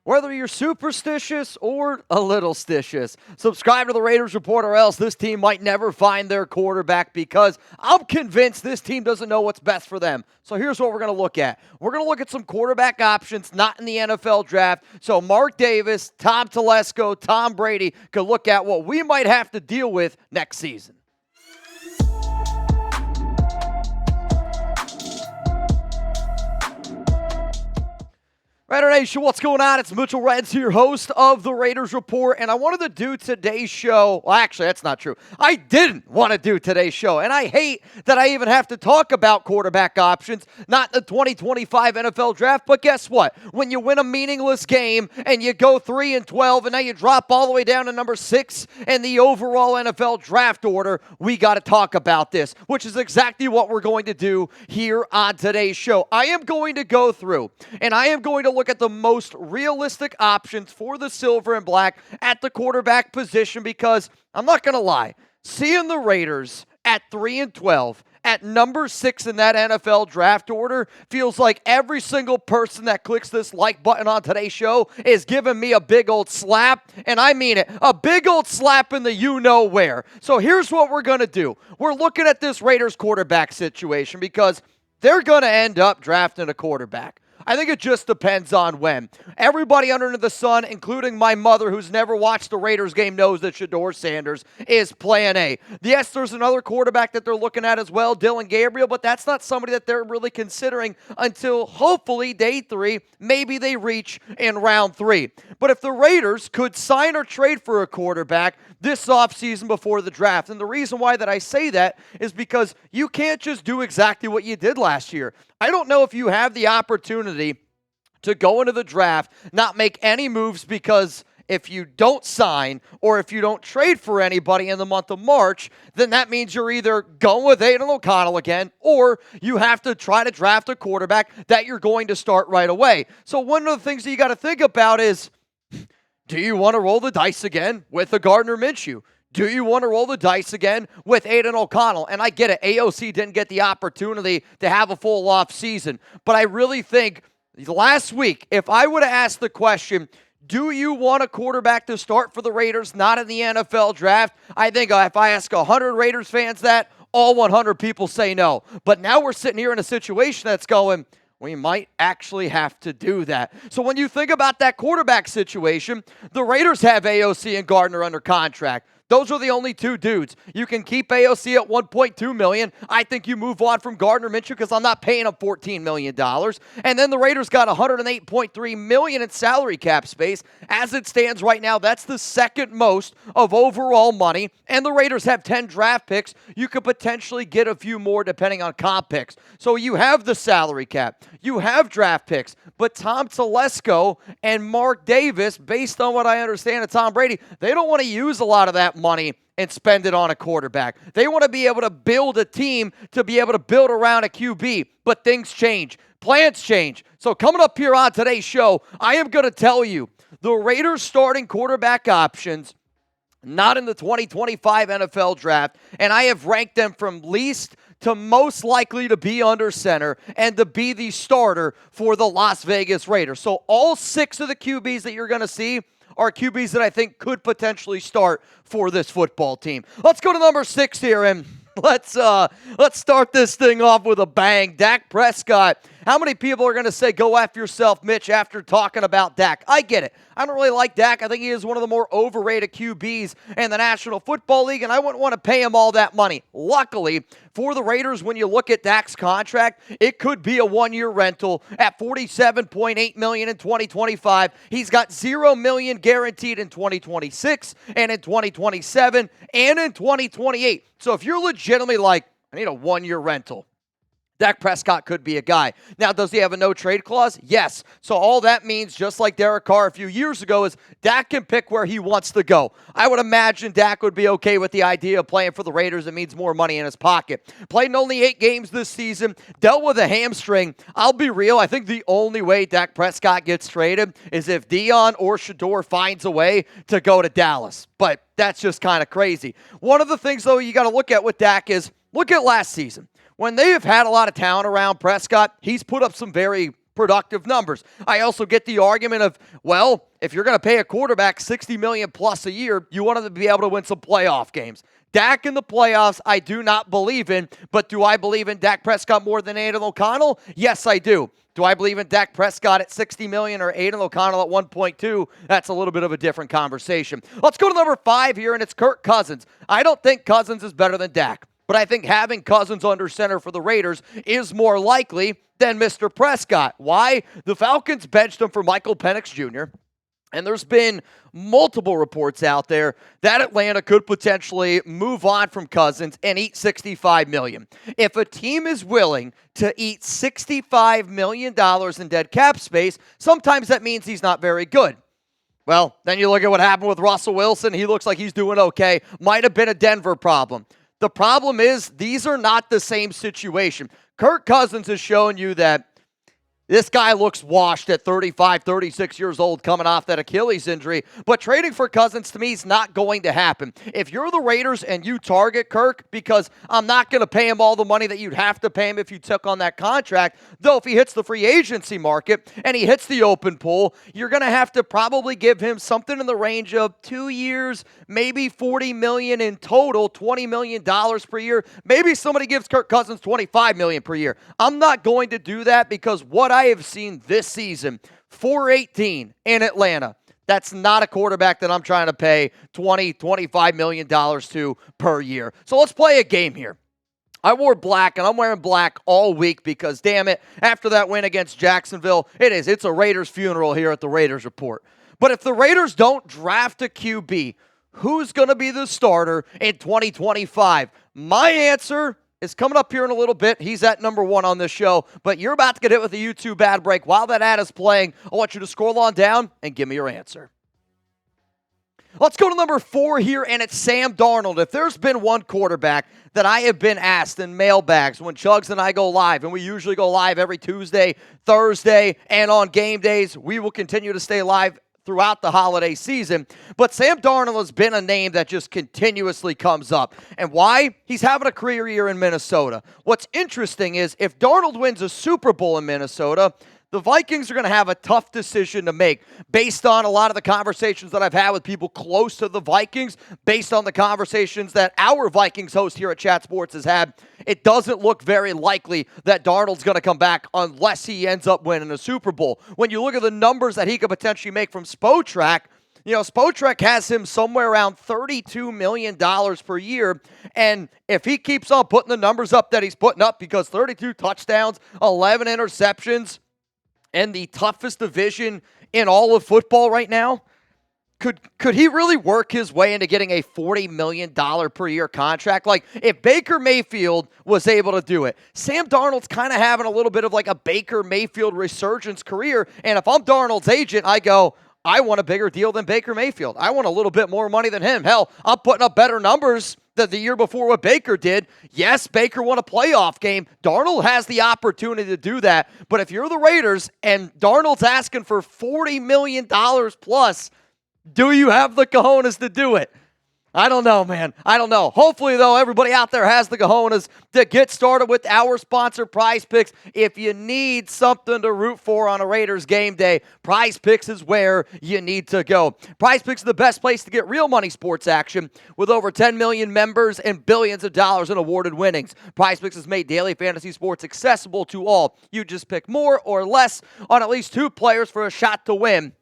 Whether you're superstitious or a little stitious, subscribe to the Raiders Report or else this team might never find their quarterback because I'm convinced this team doesn't know what's best for them. So here's what we're going to look at. We're going to look at some quarterback options not in the NFL draft. So Mark Davis, Tom Telesco, Tom Brady could look at what we might have to deal with next season. Raider Nation, what's going on? It's Mitchell Renz here, host of the Raiders Report, and I wanted to do today's show. Well, actually, that's not true. I didn't want to do today's show, and I hate that I even have to talk about quarterback options, not the 2025 NFL Draft, but guess what? When you win a meaningless game and you go 3-12, and now you drop all the way down to number 6 in the overall NFL Draft order, we got to talk about this, which is exactly what we're going to do here on today's show. I am going to go through, and I am going to look at the most realistic options for the silver and black at the quarterback position because I'm not going to lie, seeing the Raiders at 3-12 at number 6 in that NFL draft order feels like every single person that clicks this like button on today's show is giving me a big old slap, and I mean it, a big old slap in the you-know-where. So here's what we're going to do. We're looking at this Raiders quarterback situation because they're going to end up drafting a quarterback. I think it just depends on when. Everybody under the sun, including my mother, who's never watched the Raiders game, knows that Shedeur Sanders is plan A. Yes, there's another quarterback that they're looking at as well, Dylan Gabriel, but that's not somebody that they're really considering until hopefully day 3, maybe they reach in round 3. But if the Raiders could sign or trade for a quarterback this offseason before the draft, and the reason why that I say that is because you can't just do exactly what you did last year. I don't know if you have the opportunity to go into the draft, not make any moves, because if you don't sign or if you don't trade for anybody in the month of March, then that means you're either going with Aiden O'Connell again, or you have to try to draft a quarterback that you're going to start right away. So one of the things that you got to think about is, do you want to roll the dice again with a Gardner Minshew? Do you want to roll the dice again with Aiden O'Connell? And I get it, AOC didn't get the opportunity to have a full off season, but I really think last week, if I would have asked the question, do you want a quarterback to start for the Raiders not in the NFL draft? I think if I ask 100 Raiders fans that, all 100 people say no. But now we're sitting here in a situation that's going, we might actually have to do that. So when you think about that quarterback situation, the Raiders have AOC and Gardner under contract. Those are the only two dudes. You can keep AOC at $1.2 million. I think you move on from Gardner Minshew because I'm not paying him $14 million. And then the Raiders got $108.3 million in salary cap space. As it stands right now, that's the second most of overall money. And the Raiders have 10 draft picks. You could potentially get a few more depending on comp picks. So you have the salary cap. You have draft picks. But Tom Telesco and Mark Davis, based on what I understand of Tom Brady, they don't want to use a lot of that money and spend it on a quarterback. They want to be able to build a team to be able to build around a QB, but things change. Plans change. So coming up here on today's show, I am going to tell you the Raiders starting quarterback options not in the 2025 NFL draft, and I have ranked them from least to most likely to be under center and to be the starter for the Las Vegas Raiders. So all 6 of the QBs that you're going to see are QBs that I think could potentially start for this football team. Let's go to number 6 here, and let's start this thing off with a bang. Dak Prescott. How many people are going to say, go F yourself, Mitch, after talking about Dak? I get it. I don't really like Dak. I think he is one of the more overrated QBs in the National Football League, and I wouldn't want to pay him all that money. Luckily, for the Raiders, when you look at Dak's contract, it could be a one-year rental at $47.8 million in 2025. He's got $0 million guaranteed in 2026 and in 2027 and in 2028. So if you're legitimately like, I need a one-year rental, Dak Prescott could be a guy. Now, does he have a no-trade clause? Yes. So all that means, just like Derek Carr a few years ago, is Dak can pick where he wants to go. I would imagine Dak would be okay with the idea of playing for the Raiders. It means more money in his pocket. Played in only 8 games this season, dealt with a hamstring. I'll be real, I think the only way Dak Prescott gets traded is if Dion or Shedeur finds a way to go to Dallas. But that's just kind of crazy. One of the things, though, you got to look at with Dak is, look at last season. When they have had a lot of talent around Prescott, he's put up some very productive numbers. I also get the argument of, well, if you're going to pay a quarterback $60 million plus a year, you want him to be able to win some playoff games. Dak in the playoffs, I do not believe in, but do I believe in Dak Prescott more than Aiden O'Connell? Yes, I do. Do I believe in Dak Prescott at $60 million or Aiden O'Connell at 1.2? That's a little bit of a different conversation. Let's go to number 5 here, and it's Kirk Cousins. I don't think Cousins is better than Dak, but I think having Cousins under center for the Raiders is more likely than Mr. Prescott. Why? The Falcons benched him for Michael Penix Jr., and there's been multiple reports out there that Atlanta could potentially move on from Cousins and eat $65 million. If a team is willing to eat $65 million in dead cap space, sometimes that means he's not very good. Well, then you look at what happened with Russell Wilson. He looks like he's doing okay. Might have been a Denver problem. The problem is these are not the same situation. Kirk Cousins has shown you that this guy looks washed at 35, 36 years old coming off that Achilles injury, but trading for Cousins to me is not going to happen. If you're the Raiders and you target Kirk, because I'm not going to pay him all the money that you'd have to pay him if you took on that contract, though if he hits the free agency market and he hits the open pool, you're going to have to probably give him something in the range of 2 years, maybe $40 million in total, $20 million per year. Maybe somebody gives Kirk Cousins $25 million per year. I'm not going to do that because what I have seen this season, 418 in Atlanta, that's not a quarterback that I'm trying to pay $25 million to per year. So let's play a game here. I wore black, and I'm wearing black all week because, damn it, after that win against Jacksonville, it's a Raiders funeral here at the Raiders Report. But if the Raiders don't draft a QB, who's going to be the starter in 2025? My answer is coming up here in a little bit. He's at number 1 on this show, but you're about to get hit with a YouTube ad break. While that ad is playing, I want you to scroll on down and give me your answer. Let's go to number 4 here, and it's Sam Darnold. If there's been one quarterback that I have been asked in mailbags when Chugs and I go live, and we usually go live every Tuesday, Thursday, and on game days, we will continue to stay live throughout the holiday season. But Sam Darnold has been a name that just continuously comes up. And why? He's having a career year in Minnesota. What's interesting is if Darnold wins a Super Bowl in Minnesota, the Vikings are going to have a tough decision to make based on a lot of the conversations that I've had with people close to the Vikings, based on the conversations that our Vikings host here at Chat Sports has had. It doesn't look very likely that Darnold's going to come back unless he ends up winning a Super Bowl. When you look at the numbers that he could potentially make from Spotrac, Spotrac has him somewhere around $32 million per year. And if he keeps on putting the numbers up that he's putting up, because 32 touchdowns, 11 interceptions, and the toughest division in all of football right now, could he really work his way into getting a $40 million per year contract? Like, if Baker Mayfield was able to do it, Sam Darnold's kind of having a little bit of like a Baker Mayfield resurgence career. And if I'm Darnold's agent, I go, I want a bigger deal than Baker Mayfield. I want a little bit more money than him. Hell, I'm putting up better numbers than the year before what Baker did. Yes, Baker won a playoff game. Darnold has the opportunity to do that. But if you're the Raiders and Darnold's asking for $40 million plus, do you have the cojones to do it? I don't know, man. I don't know. Hopefully, though, everybody out there has the cojones to get started with our sponsor, Prize Picks. If you need something to root for on a Raiders game day, Prize Picks is where you need to go. Prize Picks is the best place to get real money sports action with over 10 million members and billions of dollars in awarded winnings. Prize Picks has made daily fantasy sports accessible to all. You just pick more or less on at least 2 players for a shot to win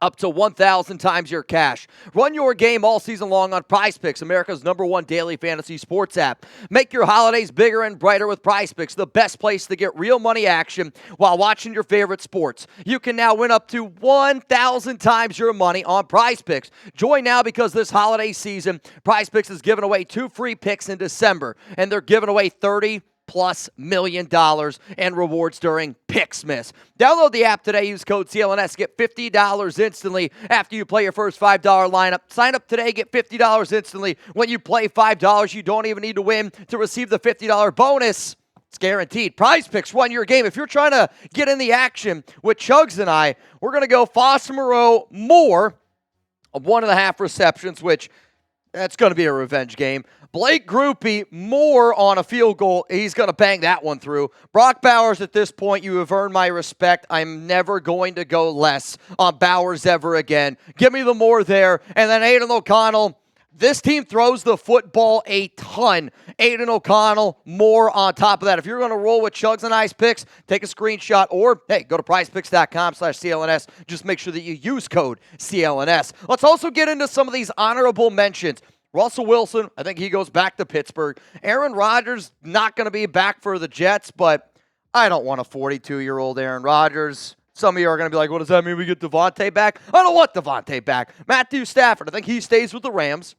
up to 1,000 times your cash. Run your game all season long on Prize Picks, America's #1 daily fantasy sports app. Make your holidays bigger and brighter with Prize Picks, the best place to get real money action while watching your favorite sports. You can now win up to 1,000 times your money on Prize Picks. Join now because this holiday season, Prize Picks is giving away 2 free picks in December, and they're giving away $30+ million in rewards during Picksmas. Download the app today. Use code CLNS. Get $50 instantly after you play your first $5 lineup. Sign up today. Get $50 instantly. When you play $5, you don't even need to win to receive the $50 bonus. It's guaranteed. Prize Picks, run your game. If you're trying to get in the action with Chugs and I, we're going to go Foster Moreau more of 1.5 receptions, which that's going to be a revenge game. Blake Groupie, more on a field goal. He's going to bang that one through. Brock Bowers, at this point, you have earned my respect. I'm never going to go less on Bowers ever again. Give me the more there. And then Aiden O'Connell. This team throws the football a ton. Aiden O'Connell, more on top of that. If you're going to roll with Chugs and Ice picks, take a screenshot or, hey, go to prizepicks.com/CLNS. Just make sure that you use code CLNS. Let's also get into some of these honorable mentions. Russell Wilson, I think he goes back to Pittsburgh. Aaron Rodgers, not going to be back for the Jets, but I don't want a 42-year-old Aaron Rodgers. Some of you are going to be like, what does that mean we get Devontae back? I don't want Devontae back. Matthew Stafford, I think he stays with the Rams.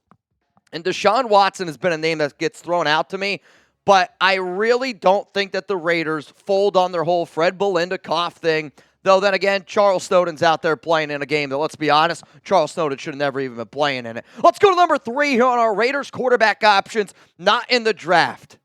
And Deshaun Watson has been a name that gets thrown out to me, but I really don't think that the Raiders fold on their whole Fred Belinda cough thing. Though then again, Charles Snowden's out there playing in a game that, let's be honest, Charles Snowden should have never even been playing in it. Let's go to number 3 here on our Raiders quarterback options, not in the draft.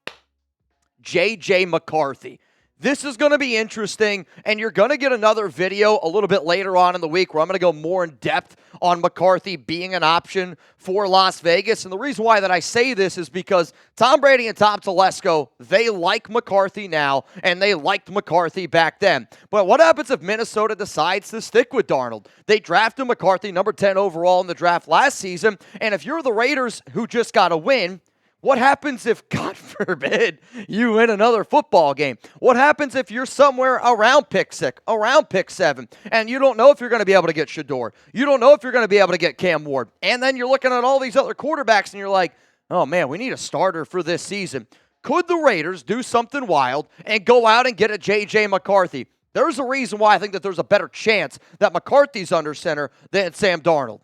J.J. McCarthy. This is going to be interesting, and you're going to get another video a little bit later on in the week where I'm going to go more in depth on McCarthy being an option for Las Vegas. And the reason why that I say this is because Tom Brady and Tom Telesco, they like McCarthy now, and they liked McCarthy back then. But what happens if Minnesota decides to stick with Darnold? They drafted McCarthy, number 10 overall in the draft last season, and if you're the Raiders who just got a win, what happens if, God forbid, you win another football game? What happens if you're somewhere around pick 6, around pick 7, and you don't know if you're going to be able to get Shador? You don't know if you're going to be able to get Cam Ward. And then you're looking at all these other quarterbacks, and you're like, oh, man, we need a starter for this season. Could the Raiders do something wild and go out and get a J.J. McCarthy? There's a reason why I think that there's a better chance that McCarthy's under center than Sam Darnold.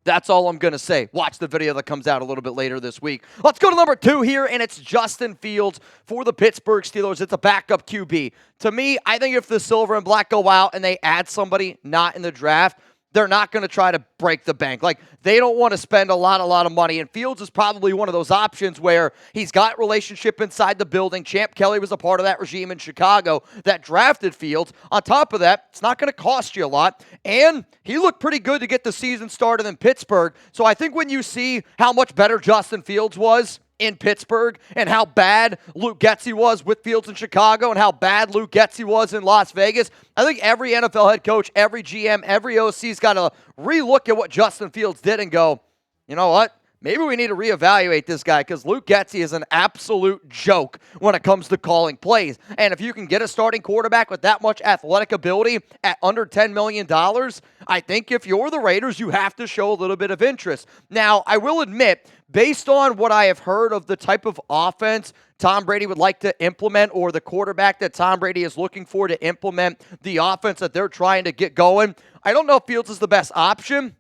That's all I'm going to say. Watch the video that comes out a little bit later this week. Let's go to number 2 here, and it's Justin Fields for the Pittsburgh Steelers. It's a backup QB. To me, I think if the silver and black go out and they add somebody not in the draft, they're not going to try to break the bank. Like, they don't want to spend a lot of money. And Fields is probably one of those options where he's got relationship inside the building. Champ Kelly was a part of that regime in Chicago that drafted Fields. On top of that, it's not going to cost you a lot. And he looked pretty good to get the season started in Pittsburgh. So I think when you see how much better Justin Fields was in Pittsburgh and how bad Luke Getsy was with Fields in Chicago and how bad Luke Getsy was in Las Vegas, I think every NFL head coach, every GM, every OC's got to relook at what Justin Fields did and go, you know what? Maybe we need to reevaluate this guy because Luke Getsy is an absolute joke when it comes to calling plays. And if you can get a starting quarterback with that much athletic ability at under $10 million, I think if you're the Raiders, you have to show a little bit of interest. Now, I will admit, based on what I have heard of the type of offense Tom Brady would like to implement or the quarterback that Tom Brady is looking for to implement the offense that they're trying to get going, I don't know if Fields is the best option,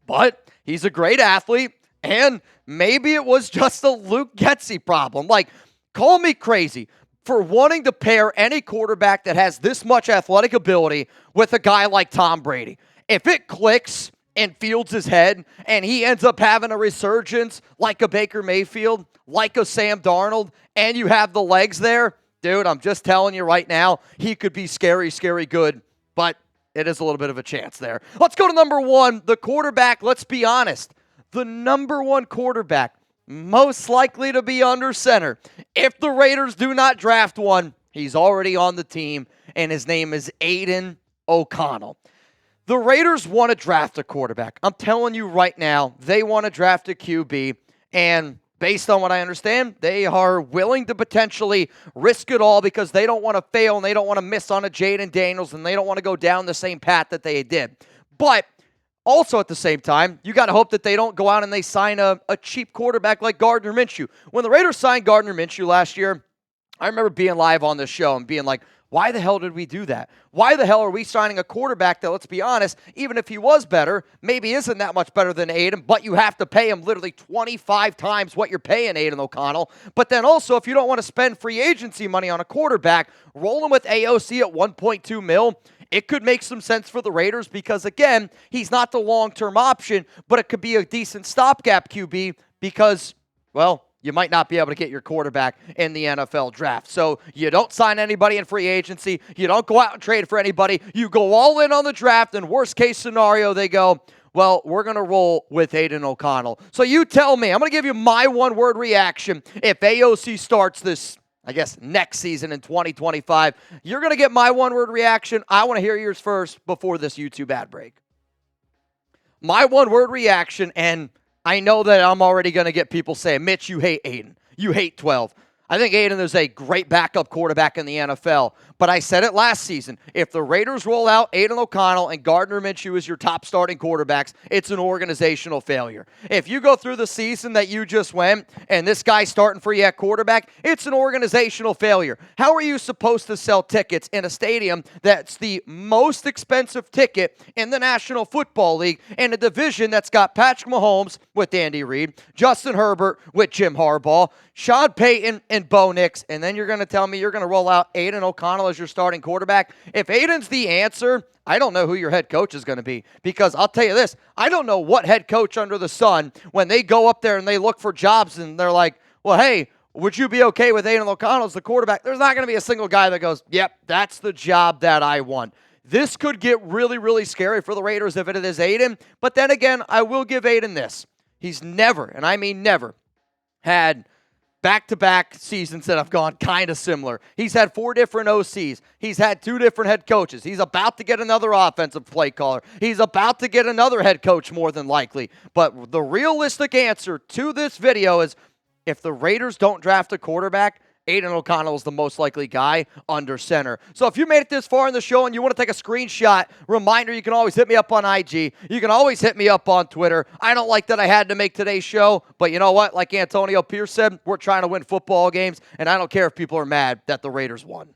but he's a great athlete. And maybe it was just a Luke Getsy problem. Like, call me crazy for wanting to pair any quarterback that has this much athletic ability with a guy like Tom Brady. If it clicks in Fields' head and he ends up having a resurgence like a Baker Mayfield, like a Sam Darnold, and you have the legs there, dude, I'm just telling you right now, he could be scary, scary good, but it is a little bit of a chance there. Let's go to number 1, the quarterback. Let's be honest. The number 1 quarterback, most likely to be under center. If the Raiders do not draft one, he's already on the team, and his name is Aiden O'Connell. The Raiders want to draft a quarterback. I'm telling you right now, they want to draft a QB, and based on what I understand, they are willing to potentially risk it all because they don't want to fail, and they don't want to miss on a Jaden Daniels, and they don't want to go down the same path that they did. But also, at the same time, you got to hope that they don't go out and they sign a cheap quarterback like Gardner Minshew. When the Raiders signed Gardner Minshew last year, I remember being live on this show and being like, why the hell did we do that? Why the hell are we signing a quarterback that, let's be honest, even if he was better, maybe isn't that much better than Aiden, but you have to pay him literally 25 times what you're paying Aiden O'Connell. But then also, if you don't want to spend free agency money on a quarterback, roll him with AOC at $1.2 million. It could make some sense for the Raiders because, again, he's not the long-term option, but it could be a decent stopgap QB because, well, you might not be able to get your quarterback in the NFL draft. So you don't sign anybody in free agency. You don't go out and trade for anybody. You go all in on the draft, and worst-case scenario, they go, Well, we're going to roll with Aiden O'Connell. So you tell me. I'm going to give you my one-word reaction if AOC starts this, I guess, next season in 2025. You're going to get my one-word reaction. I want to hear yours first before this YouTube ad break. My one-word reaction, and I know that I'm already going to get people saying, Mitch, you hate Aiden. You hate 12. I think Aiden is a great backup quarterback in the NFL, but I said it last season. If the Raiders roll out Aiden O'Connell and Gardner Minshew as your top starting quarterbacks, it's an organizational failure. If you go through the season that you just went and this guy's starting for you at quarterback, it's an organizational failure. How are you supposed to sell tickets in a stadium that's the most expensive ticket in the National Football League in a division that's got Patrick Mahomes with Andy Reid, Justin Herbert with Jim Harbaugh, Sean Payton and Bo Nix, and then you're going to tell me you're going to roll out Aiden O'Connell as your starting quarterback? If Aiden's the answer, I don't know who your head coach is going to be, because I'll tell you this, I don't know what head coach under the sun, when they go up there and they look for jobs and they're like, well, hey, would you be okay with Aiden O'Connell as the quarterback? There's not going to be a single guy that goes, yep, that's the job that I want. This could get really, really scary for the Raiders if it is Aiden, but then again, I will give Aiden this. He's never, and I mean never, had back-to-back seasons that have gone kind of similar. He's had 4 different OCs. He's had 2 different head coaches. He's about to get another offensive play caller. He's about to get another head coach more than likely. But the realistic answer to this video is, if the Raiders don't draft a quarterback, Aiden O'Connell is the most likely guy under center. So if you made it this far in the show and you want to take a screenshot, reminder, you can always hit me up on IG. You can always hit me up on Twitter. I don't like that I had to make today's show, but you know what? Like Antonio Pierce said, we're trying to win football games, and I don't care if people are mad that the Raiders won.